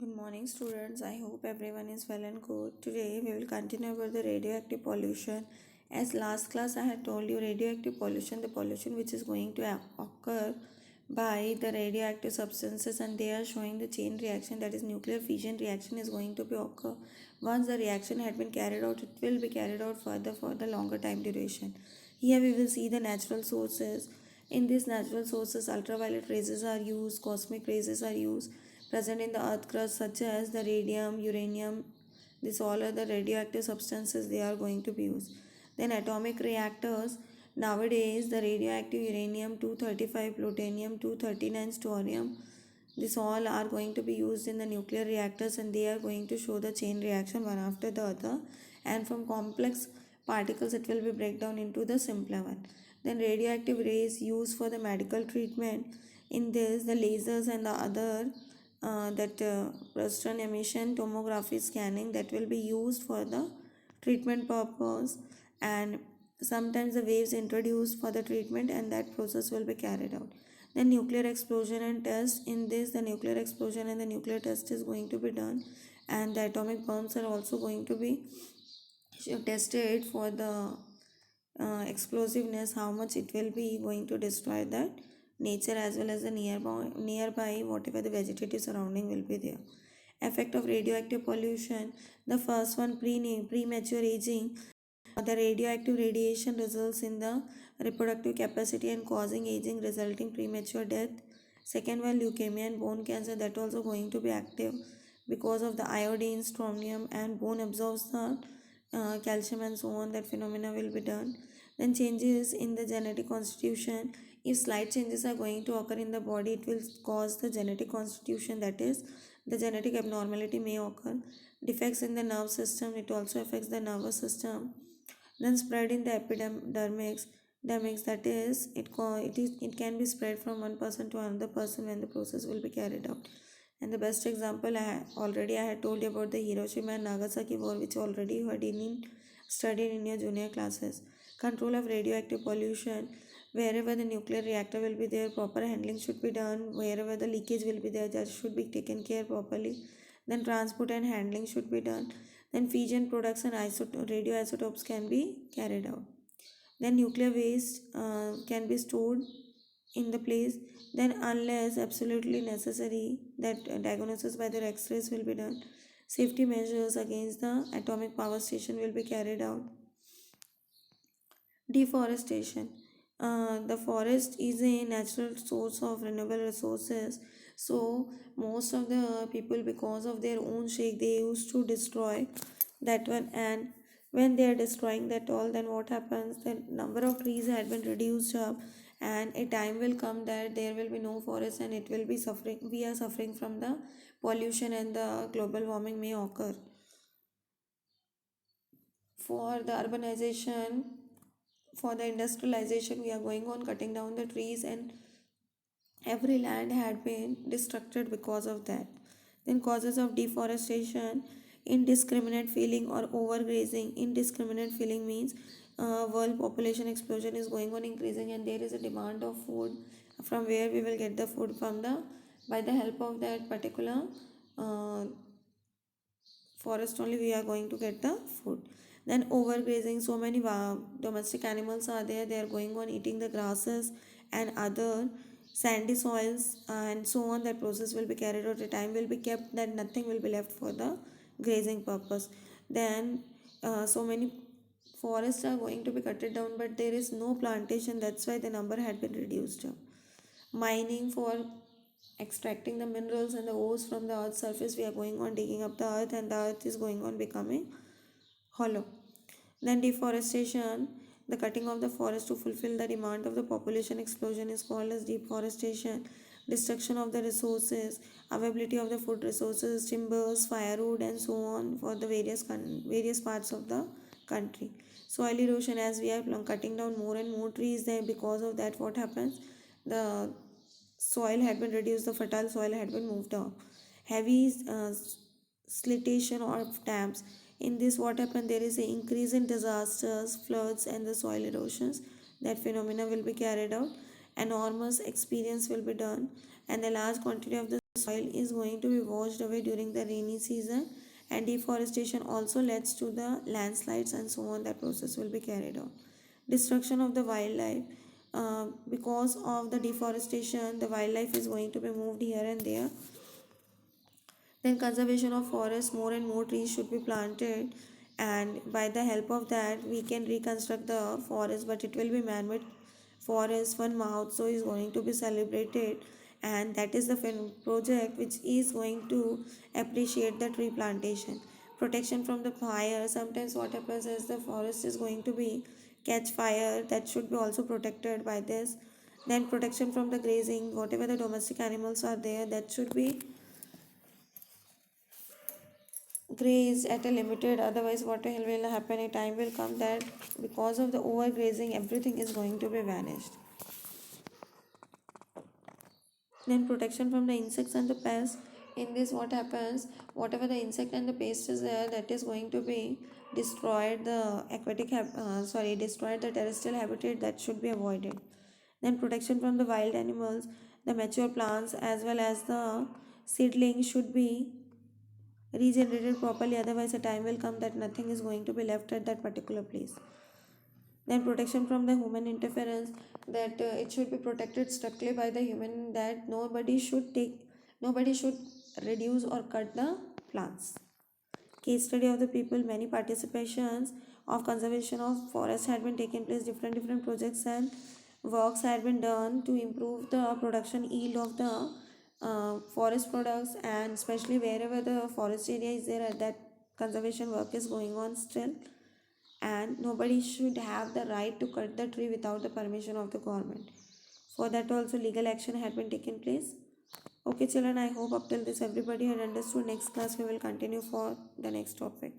Good morning, students. I hope everyone is well and good. Today, we will continue about the radioactive pollution. As last class, I had told you radioactive pollution, the pollution which is going to occur by the radioactive substances, and they are showing the chain reaction, that is, nuclear fission reaction is going to be occur. Once the reaction had been carried out, it will be carried out further for the longer time duration. Here, we will see the natural sources. In these natural sources, ultraviolet rays are used, cosmic rays are used present in the earth crust, such as the radium, uranium. These all are the radioactive substances they are going to be used. Then atomic reactors. Nowadays, the radioactive uranium 235, plutonium 239, thorium. These all are going to be used in the nuclear reactors, and they are going to show the chain reaction one after the other. And from complex particles, it will be break down into the simpler one. Then radioactive rays used for the medical treatment. In this, the lasers and the other that Western emission tomography scanning that will be used for the treatment purpose, and sometimes the waves introduced for the treatment, and that process will be carried out. Then nuclear explosion and test. In this, the nuclear explosion and the nuclear test is going to be done, and the atomic bombs are also going to be tested for the explosiveness, how much it will be going to destroy that nature as well as the nearby whatever the vegetative surrounding will be there. Effect of radioactive pollution. The first one, premature aging. The radioactive radiation results in the reproductive capacity and causing aging, resulting premature death. Second one, leukemia and bone cancer, that also going to be active because of the iodine, strontium, and bone absorbs the calcium and so on. That phenomena will be done. Then changes in the genetic constitution. If slight changes are going to occur in the body, it will cause the genetic constitution, that is, the genetic abnormality may occur. Defects in the nerve system, it also affects the nervous system. Then spread in the epidermics, that is, it can be spread from one person to another person when the process will be carried out. And the best example, I had told you about the Hiroshima and Nagasaki war, which already you had studied in your junior classes. Control of radioactive pollution. Wherever the nuclear reactor will be there, proper handling should be done. Wherever the leakage will be there, that should be taken care properly. Then transport and handling should be done. Then fission products and radioisotopes can be carried out. Then nuclear waste can be stored in the place. Then unless absolutely necessary, that diagnosis by the x-rays will be done. Safety measures against the atomic power station will be carried out. Deforestation. The forest is a natural source of renewable resources. So most of the people, because of their own sake, they used to destroy that one. And when they are destroying that all, then what happens? The number of trees had been reduced up, and a time will come that there will be no forest, and it will be suffering. We are suffering from the pollution, and the global warming may occur. For the urbanization, for the industrialization, we are going on cutting down the trees, and every land had been destructed because of that. Then causes of deforestation: indiscriminate felling or overgrazing. Indiscriminate felling means world population explosion is going on increasing, and there is a demand of food. From where we will get the food? From the by the help of that particular uh, forest only we are going to get the food. Then overgrazing, so many domestic animals are there, they are going on eating the grasses and other sandy soils and so on. That process will be carried out, a time will be kept that nothing will be left for the grazing purpose. Then so many forests are going to be cut down, but there is no plantation, that's why the number had been reduced. Mining for extracting the minerals and the ores from the earth's surface, we are going on digging up the earth, and the earth is going on becoming hollow. Then deforestation, the cutting of the forest to fulfill the demand of the population explosion is called as deforestation. Destruction of the resources, availability of the food resources, timbers, firewood, and so on for the various parts of the country. Soil erosion, as we are cutting down more and more trees, then because of that, what happens? The soil had been reduced, the fertile soil had been moved off. Heavy siltation of dams. In this, what happened? There is an increase in disasters, floods, and the soil erosions. That phenomena will be carried out. Enormous experience will be done, and the large quantity of the soil is going to be washed away during the rainy season, and deforestation also leads to the landslides and so on. That process will be carried out. Destruction of the wildlife, because of the deforestation the wildlife is going to be moved here and there. Then conservation of forests, more and more trees should be planted, and by the help of that we can reconstruct the forest, but it will be man-made forest. One Mahotsav is going to be celebrated, and that is the project which is going to appreciate the tree plantation. Protection from the fire, sometimes what happens is the forest is going to be catch fire, that should be also protected by this. Then protection from the grazing, whatever the domestic animals are there, that should be graze at a limited, otherwise what will happen, a time will come that because of the overgrazing everything is going to be vanished. Then protection from the insects and the pests. In this what happens, whatever the insect and the pest is there, that is going to be destroyed the destroyed the terrestrial habitat, that should be avoided. Then protection from the wild animals, the mature plants as well as the seedlings should be regenerated properly, otherwise a time will come that nothing is going to be left at that particular place. Then protection from the human interference, that it should be protected strictly by the human, that nobody should reduce or cut the plants. Case study of the people, many participations of conservation of forests had been taken place, different projects and works had been done to improve the production yield of the forest products, and especially wherever the forest area is there, that conservation work is going on still, and nobody should have the right to cut the tree without the permission of the government. For that also legal action had been taken place. Okay children, I hope up till this everybody had understood. Next class we will continue for the next topic.